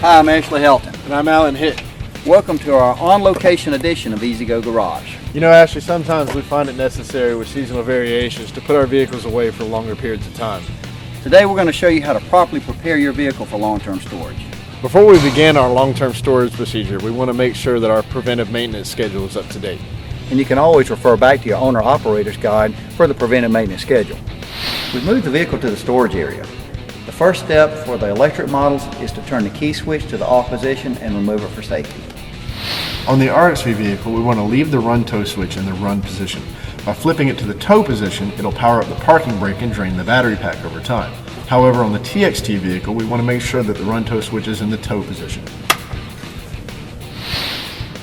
Hi, I'm Ashley Helton. And I'm Alan Hitt. Welcome to our on-location edition of Easy Go Garage. You know, Ashley, sometimes we find it necessary with seasonal variations to put our vehicles away for longer periods of time. Today we're going to show you how to properly prepare your vehicle for long-term storage. Before we begin our long-term storage procedure, we want to make sure that our preventive maintenance schedule is up to date. And you can always refer back to your owner-operator's guide for the preventive maintenance schedule. We've moved the vehicle to the storage area. The first step for the electric models is to turn the key switch to the off position and remove it for safety. On the RXV vehicle, we want to leave the run tow switch in the run position. By flipping it to the tow position, it'll power up the parking brake and drain the battery pack over time. However, on the TXT vehicle, we want to make sure that the run tow switch is in the tow position.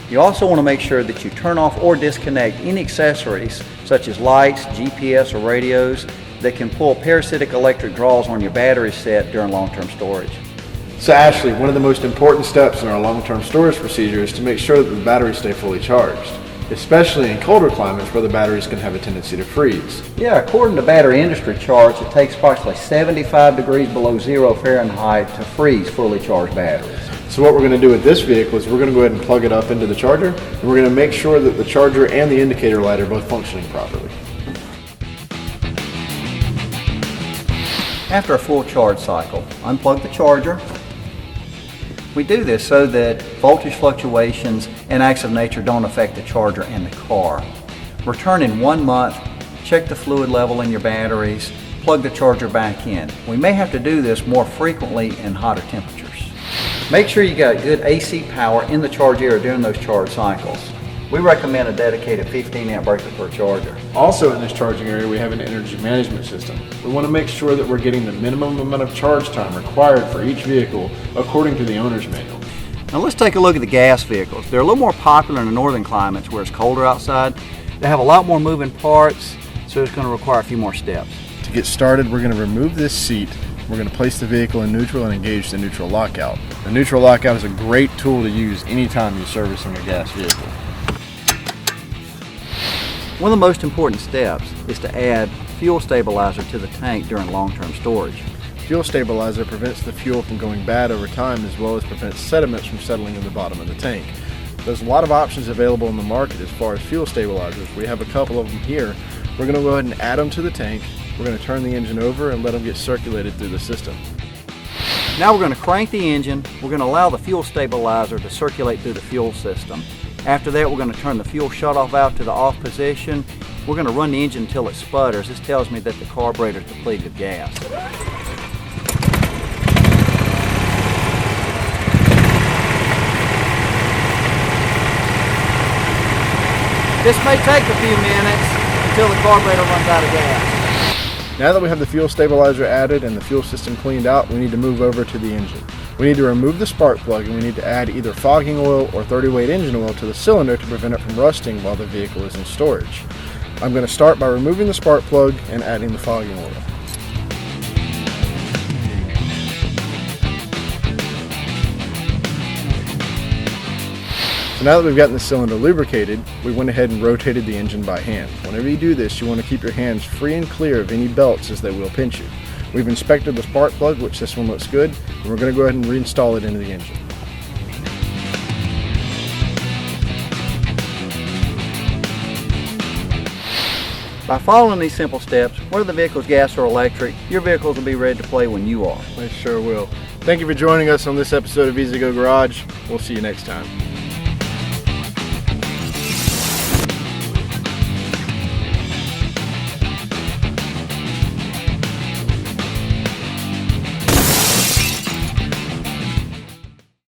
You also want to make sure that you turn off or disconnect any accessories such as lights, GPS, or radios that can pull parasitic electric draws on your battery set during long-term storage. So Ashley, one of the most important steps in our long-term storage procedure is to make sure that the batteries stay fully charged, especially in colder climates where the batteries can have a tendency to freeze. Yeah, according to battery industry charts, it takes approximately 75 degrees below 0 Fahrenheit to freeze fully charged batteries. So what we're going to do with this vehicle is we're going to go ahead and plug it up into the charger, and we're going to make sure that the charger and the indicator light are both functioning properly. After a full charge cycle, unplug the charger. We do this so that voltage fluctuations and acts of nature don't affect the charger and the car. Return in 1 month, check the fluid level in your batteries, plug the charger back in. We may have to do this more frequently in hotter temperatures. Make sure you got good AC power in the charge area during those charge cycles. We recommend a dedicated 15 amp breaker per charger. Also in this charging area we have an energy management system. We want to make sure that we're getting the minimum amount of charge time required for each vehicle according to the owner's manual. Now let's take a look at the gas vehicles. They're a little more popular in the northern climates where it's colder outside. They have a lot more moving parts, so it's going to require a few more steps. To get started, we're going to remove this seat. We're going to place the vehicle in neutral and engage the neutral lockout. The neutral lockout is a great tool to use anytime you're servicing a gas vehicle. One of the most important steps is to add fuel stabilizer to the tank during long-term storage. Fuel stabilizer prevents the fuel from going bad over time as well as prevents sediments from settling in the bottom of the tank. There's a lot of options available in the market as far as fuel stabilizers. We have a couple of them here. We're going to go ahead and add them to the tank. We're going to turn the engine over and let them get circulated through the system. Now we're going to crank the engine. We're going to allow the fuel stabilizer to circulate through the fuel system. After that, we're going to turn the fuel shutoff out to the off position. We're going to run the engine until it sputters. This tells me that the carburetor is depleted of gas. This may take a few minutes until the carburetor runs out of gas. Now that we have the fuel stabilizer added and the fuel system cleaned out, we need to move over to the engine. We need to remove the spark plug and we need to add either fogging oil or 30-weight engine oil to the cylinder to prevent it from rusting while the vehicle is in storage. I'm going to start by removing the spark plug and adding the fogging oil. So now that we've gotten the cylinder lubricated, we went ahead and rotated the engine by hand. Whenever you do this, you want to keep your hands free and clear of any belts as they will pinch you. We've inspected the spark plug, which this one looks good, and we're going to go ahead and reinstall it into the engine. By following these simple steps, whether the vehicle's gas or electric, your vehicles will be ready to play when you are. They sure will. Thank you for joining us on this episode of Easy Go Garage. We'll see you next time.